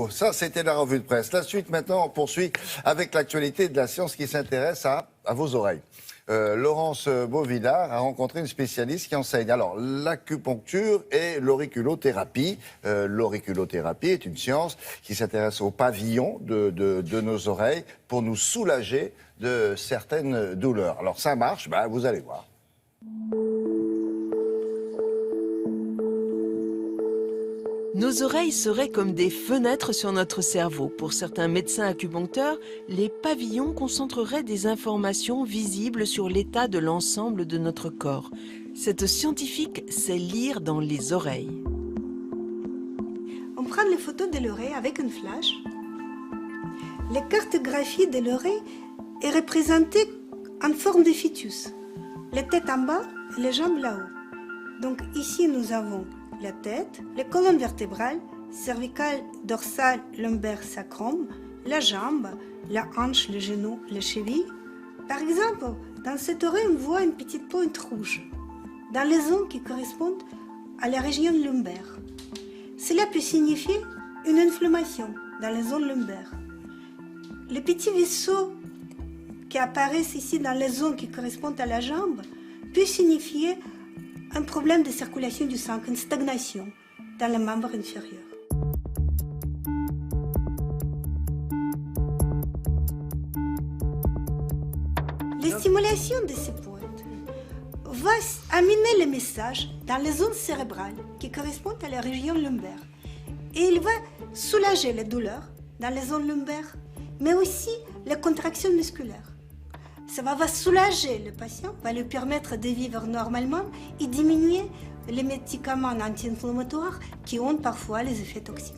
Ça, c'était la revue de presse. La suite, maintenant, on poursuit avec l'actualité de la science qui s'intéresse à vos oreilles. Laurence Beauvillard a rencontré une spécialiste qui enseigne alors l'acupuncture et l'auriculothérapie. L'auriculothérapie est une science qui s'intéresse au pavillon de nos oreilles pour nous soulager de certaines douleurs. Alors ça marche, vous allez voir. Nos oreilles seraient comme des fenêtres sur notre cerveau. Pour certains médecins acupuncteurs, les pavillons concentreraient des informations visibles sur l'état de l'ensemble de notre corps. Cette scientifique sait lire dans les oreilles. On prend les photos de l'oreille avec un flash. La cartographie de l'oreille est représentée en forme de fœtus. La tête en bas et les jambes là-haut. Donc ici nous avons la tête, les colonnes vertébrales, cervicale, dorsale, lombaire, sacrum, la jambe, la hanche, le genou, la cheville. Par exemple, dans cette oreille, on voit une petite pointe rouge dans les zones qui correspondent à la région lombaire. Cela peut signifier une inflammation dans les zones lombaires. Les petits vaisseaux qui apparaissent ici dans les zones qui correspondent à la jambe peuvent signifier un problème de circulation du sang, une stagnation dans les membres inférieurs. La stimulation de ces pointes va amener le message dans les zones cérébrales qui correspondent à la région lombaire. Et il va soulager les douleurs dans les zones lombaires, mais aussi les contractions musculaires. Ça va soulager le patient, va lui permettre de vivre normalement et diminuer les médicaments anti-inflammatoires qui ont parfois les effets toxiques.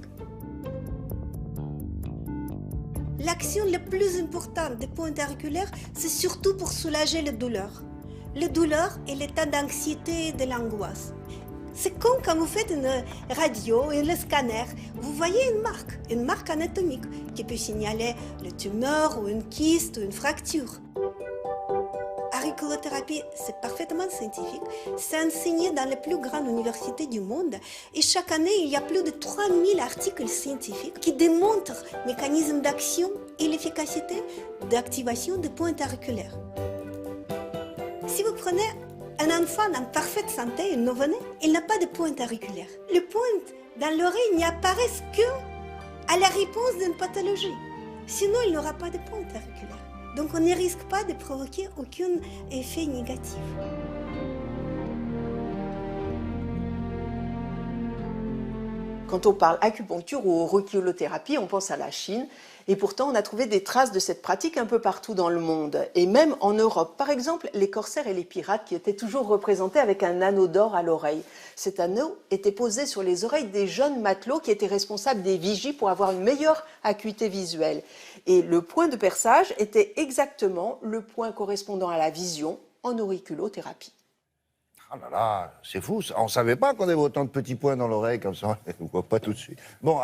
L'action la plus importante des pointes auriculaires, c'est surtout pour soulager les douleurs. Les douleurs et l'état d'anxiété et de l'angoisse. C'est comme quand vous faites une radio et le scanner, vous voyez une marque anatomique qui peut signaler une tumeur ou une kyste ou une fracture. L'auriculothérapie, c'est parfaitement scientifique. C'est enseigné dans les plus grandes universités du monde. Et chaque année, il y a plus de 3000 articles scientifiques qui démontrent le mécanisme d'action et l'efficacité d'activation des pointes auriculaires. Si vous prenez un enfant en parfaite santé, un nouveau-né, il n'a pas de pointe auriculaire. Les pointes dans l'oreille n'y apparaissent qu'à la réponse d'une pathologie. Sinon, il n'aura pas de pointe auriculaire. Donc on ne risque pas de provoquer aucun effet négatif. Quand on parle acupuncture ou auriculothérapie, on pense à la Chine. Et pourtant, on a trouvé des traces de cette pratique un peu partout dans le monde, et même en Europe. Par exemple, les corsaires et les pirates qui étaient toujours représentés avec un anneau d'or à l'oreille. Cet anneau était posé sur les oreilles des jeunes matelots qui étaient responsables des vigies pour avoir une meilleure acuité visuelle. Et le point de perçage était exactement le point correspondant à la vision en auriculothérapie. Ah là là, c'est fou, on ne savait pas qu'on avait autant de petits points dans l'oreille comme ça, on ne voit pas tout de suite. Bon,